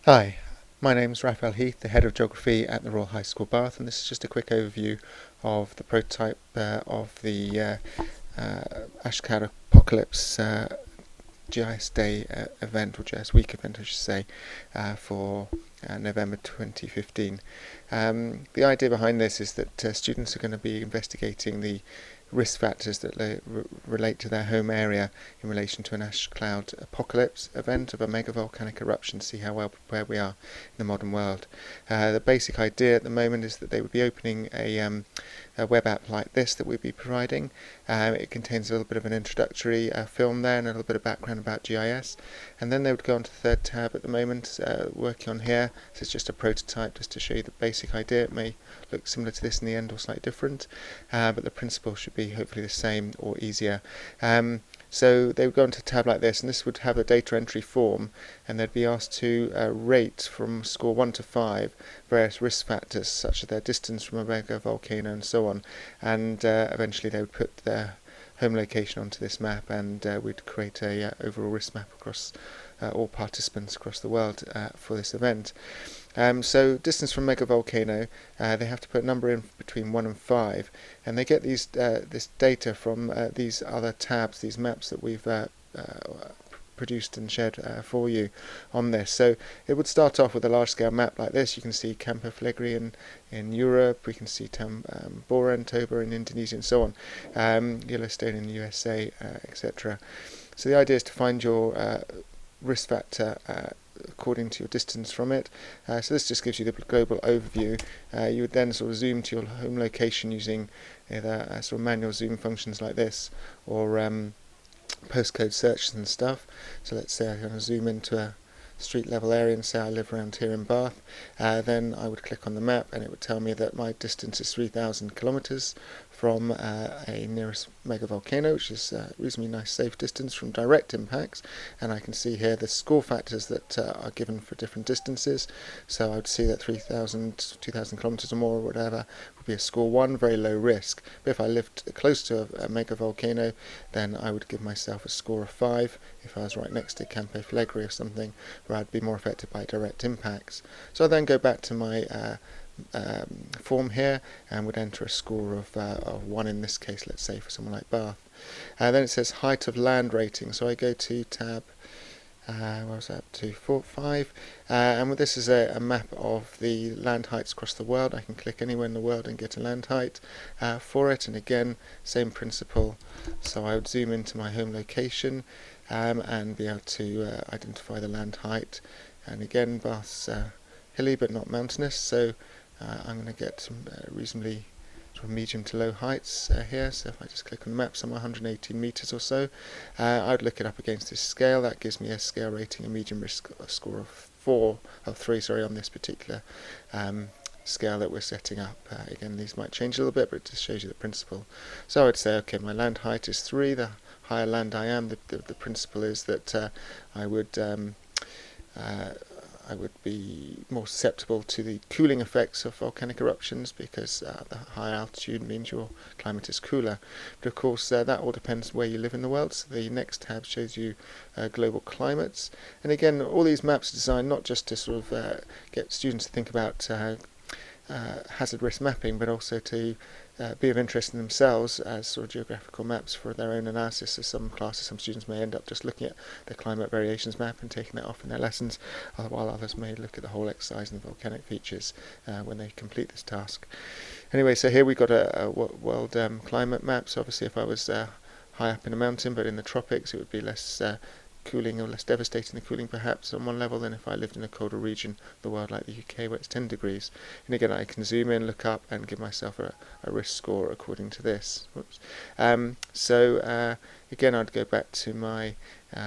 Hi, my name is Raphael Heath, the Head of Geography at the Royal High School Bath, and this is just a quick overview of the prototype of the Ash Cloud Apocalypse GIS Day event, or GIS Week event I should say, for November 2015. The idea behind this is that students are going to be investigating the risk factors that relate to their home area in relation to an ash cloud apocalypse event of a mega volcanic eruption, see how well prepared we are in the modern world. The basic idea at the moment is that they would be opening a web app like this that we'd be providing. It contains a little bit of an introductory film there and a little bit of background about GIS, and then they would go on to the third tab at the moment, working on here. So it's just a prototype just to show you the basic idea. It may look similar to this in the end or slightly different, but the principle should be hopefully the same or easier. So they would go into a tab like this, and this would have a data entry form, and they'd be asked to rate from score 1 to 5 various risk factors such as their distance from a mega volcano and so on, and eventually they would put their home location onto this map, and we'd create a overall risk map across all participants across the world for this event. So distance from mega volcano, they have to put a number in between 1 and 5, and they get these this data from these other tabs, these maps that we've produced and shared for you on this. So it would start off with a large scale map like this. You can see Campo Flegrei in Europe, we can see Tambora and Toba in Indonesia and so on, Yellowstone in the USA, etc. So the idea is to find your risk factor according to your distance from it. So this just gives you the global overview. You would then sort of zoom to your home location using either sort of manual zoom functions like this, or postcode searches and stuff. So let's say I want to zoom into a street level area and say I live around here in Bath. Then I would click on the map and it would tell me that my distance is 3,000 kilometres from a nearest mega volcano, which is a reasonably nice safe distance from direct impacts, and I can see here the score factors that are given for different distances. So I would see that 3,000, 2,000 kilometres or more or whatever would be a score 1, very low risk. But if I lived close to a mega volcano, then I would give myself a score of 5 if I was right next to Campo Flegrei or something, where I'd be more affected by direct impacts. So I then go back to my form here and would enter a score of 1 in this case, let's say, for someone like Bath. Then it says height of land rating, so I go to tab where was that, to 4, 5, and with this is a map of the land heights across the world. I can click anywhere in the world and get a land height for it, and again same principle. So I would zoom into my home location and be able to identify the land height, and again Bath's hilly but not mountainous, so I'm going to get some reasonably sort of medium to low heights here. So if I just click on the map, somewhere 118 metres or so, I would look it up against this scale. That gives me a scale rating, a medium risk score of 3 on this particular scale that we're setting up. Again, these might change a little bit, but it just shows you the principle. So I would say, okay, my land height is 3. The higher land I am, the principle is that I would be more susceptible to the cooling effects of volcanic eruptions, because the higher altitude means your climate is cooler. But of course that all depends where you live in the world. So the next tab shows you global climates, and again all these maps are designed not just to sort of get students to think about hazard risk mapping, but also to be of interest in themselves as sort of geographical maps for their own analysis. So some classes, some students may end up just looking at the climate variations map and taking that off in their lessons, while others may look at the whole exercise and the volcanic features when they complete this task. Anyway, so here we've got a world climate map. So obviously if I was high up in a mountain but in the tropics, it would be less cooling, or less devastating the cooling perhaps on one level than if I lived in a colder region of the world like the UK where it's 10 degrees. And again I can zoom in, look up and give myself a risk score according to this. Again I'd go back to my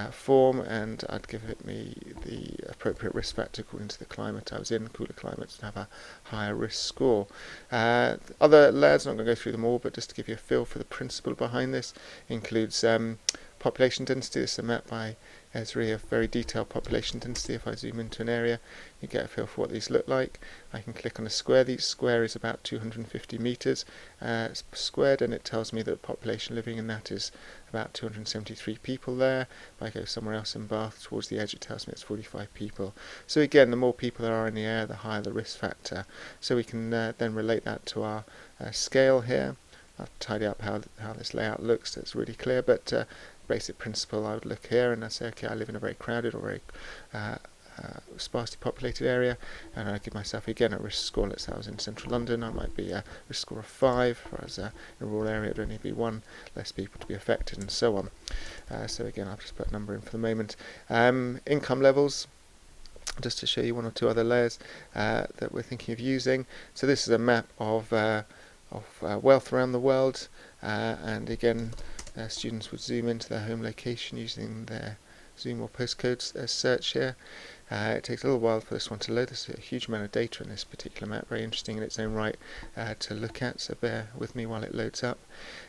form and I'd give it me the appropriate risk factor according to the climate I was in. Cooler climates have a higher risk score. Other layers, I'm not going to go through them all, but just to give you a feel for the principle behind this, includes population density. This is a map by Esri of very detailed population density. If I zoom into an area, you get a feel for what these look like. I can click on a square. Each square is about 250 metres squared, and it tells me that the population living in that is about 273 people there. If I go somewhere else in Bath towards the edge, it tells me it's 45 people. So again, the more people there are in the area, the higher the risk factor. So we can then relate that to our scale here. I'll tidy up how this layout looks so it's really clear, but basic principle, I would look here and I say, okay, I live in a very crowded or very sparsely populated area, and I give myself again a risk score. Let's say I was in central London, I might be a risk score of 5, whereas in a rural area it would only be 1 less people to be affected, and so on. So again, I'll just put a number in for the moment. Income levels, just to show you one or two other layers that we're thinking of using. So this is a map of wealth around the world, and again, students would zoom into their home location using their Zoom or postcodes search here. It takes a little while for this one to load. There's a huge amount of data in this particular map, very interesting in its own right to look at, so bear with me while it loads up.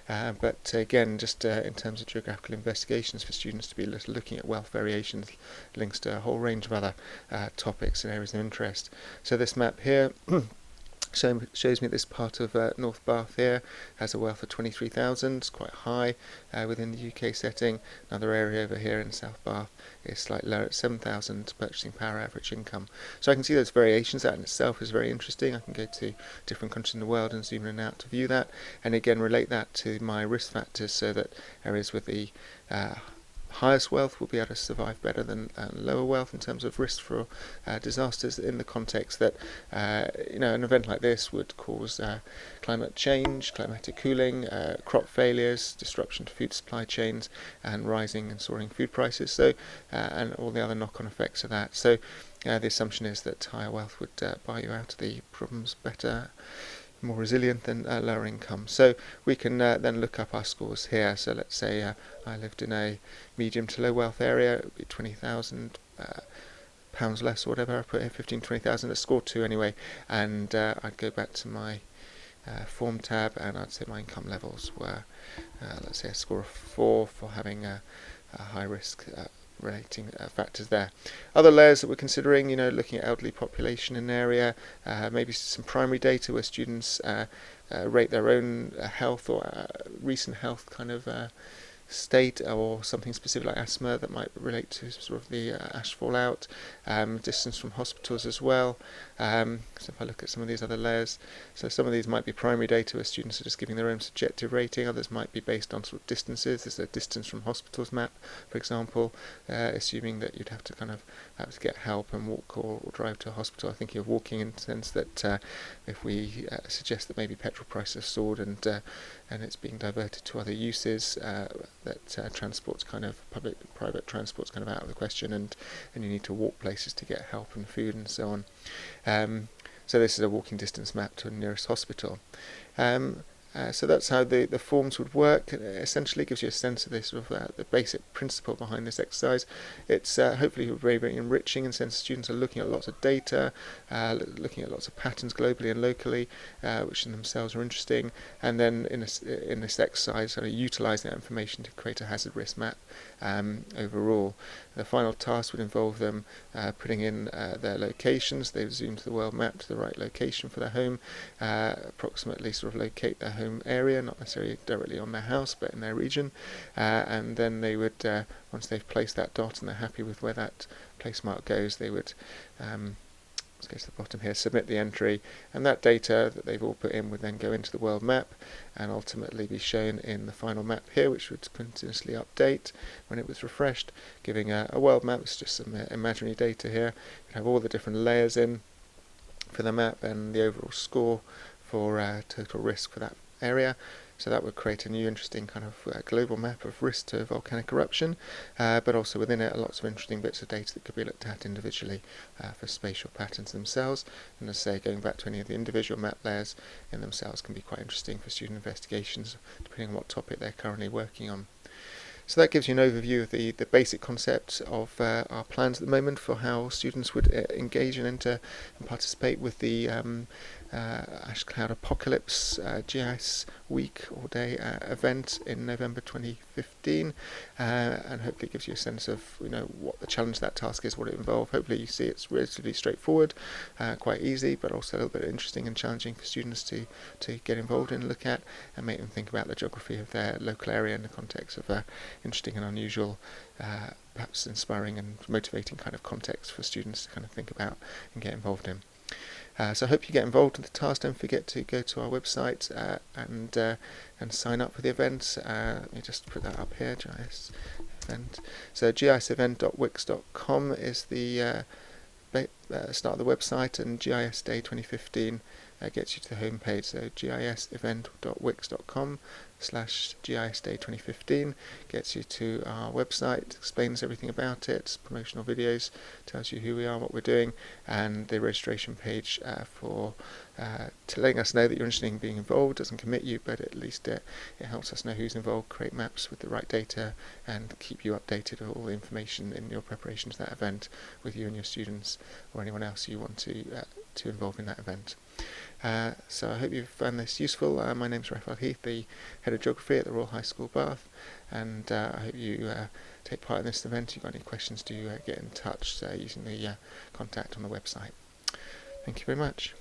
But again, just in terms of geographical investigations for students to be looking at wealth variations, links to a whole range of other topics and areas of interest. So this map here shows me this part of North Bath here has a wealth of 23,000, it's quite high within the UK setting. Another area over here in South Bath is slightly lower at 7,000 purchasing power average income. So I can see those variations. That in itself is very interesting. I can go to different countries in the world and zoom in and out to view that, and again relate that to my risk factors so that areas with the highest wealth will be able to survive better than lower wealth in terms of risk for disasters, in the context that an event like this would cause climate change, climatic cooling, crop failures, disruption to food supply chains, and rising and soaring food prices, so and all the other knock-on effects of that. So the assumption is that higher wealth would buy you out of the problems better, more resilient than lower income. So we can then look up our scores here. So let's say I lived in a medium to low wealth area, it would be 20,000 pounds less or whatever. I put here 15-20,000, a score 2 anyway, and I'd go back to my form tab, and I'd say my income levels were let's say a score of 4 for having a high risk relating factors there. Other layers that we're considering, looking at elderly population in an area, maybe some primary data where students rate their own health or recent health kind of state, or something specific like asthma that might relate to sort of the ash fallout, distance from hospitals as well. So if I look at some of these other layers, so some of these might be primary data where students are just giving their own subjective rating, others might be based on sort of distances. There's a distance from hospitals map, for example, assuming that you'd have to kind of have to get help and walk or drive to a hospital. I'm thinking of walking in the sense that if we suggest that maybe petrol prices have soared and it's being diverted to other uses, that transport's kind of private transport's kind of out of the question, and you need to walk places to get help and food and so on. So this is a walking distance map to the nearest hospital. So that's how the forms would work. It essentially gives you a sense of this sort of the basic principle behind this exercise. It's hopefully very, very enriching in the sense students are looking at lots of data, looking at lots of patterns globally and locally, which in themselves are interesting, and then in this exercise sort of utilise that information to create a hazard risk map overall. The final task would involve them putting in their locations. They would zoom to the world map to the right location for their home, approximately sort of locate their home area, not necessarily directly on their house but in their region, and then they would, once they've placed that dot and they're happy with where that place mark goes, they would let's go to the bottom here, submit the entry, and that data that they've all put in would then go into the world map and ultimately be shown in the final map here, which would continuously update when it was refreshed, giving a world map. It's just some imaginary data here. You have all the different layers in for the map and the overall score for total risk for that area. So that would create a new interesting kind of global map of risk to volcanic eruption, but also within it lots of interesting bits of data that could be looked at individually for spatial patterns themselves. And as I say, going back to any of the individual map layers in themselves can be quite interesting for student investigations, depending on what topic they're currently working on. So that gives you an overview of the basic concept of our plans at the moment for how students would engage and enter and participate with the Ash Cloud Apocalypse GIS Week all day event in November 2015, and hopefully it gives you a sense of what the challenge of that task is, what it involves. Hopefully you see it's relatively straightforward, quite easy, but also a little bit interesting and challenging for students to get involved in, look at, and make them think about the geography of their local area in the context of interesting and unusual, perhaps inspiring and motivating kind of context for students to kind of think about and get involved in. So I hope you get involved in the task. Don't forget to go to our website and sign up for the event. Let me just put that up here, GIS event. So gisevent.wix.com is the start of the website, and GIS Day 2015 gets you to the home page. So gisevent.wix.com/GIS Day 2015 gets you to our website, explains everything about it, promotional videos, tells you who we are, what we're doing, and the registration page for letting us know that you're interested in being involved. Doesn't commit you, but at least it helps us know who's involved, create maps with the right data, and keep you updated with all the information in your preparation to that event with you and your students or anyone else you want to involve in that event. So I hope you've found this useful. My name's Raphael Heath, the Head of Geography at the Royal High School Bath, and I hope you take part in this event. If you've got any questions, do get in touch using the contact on the website. Thank you very much.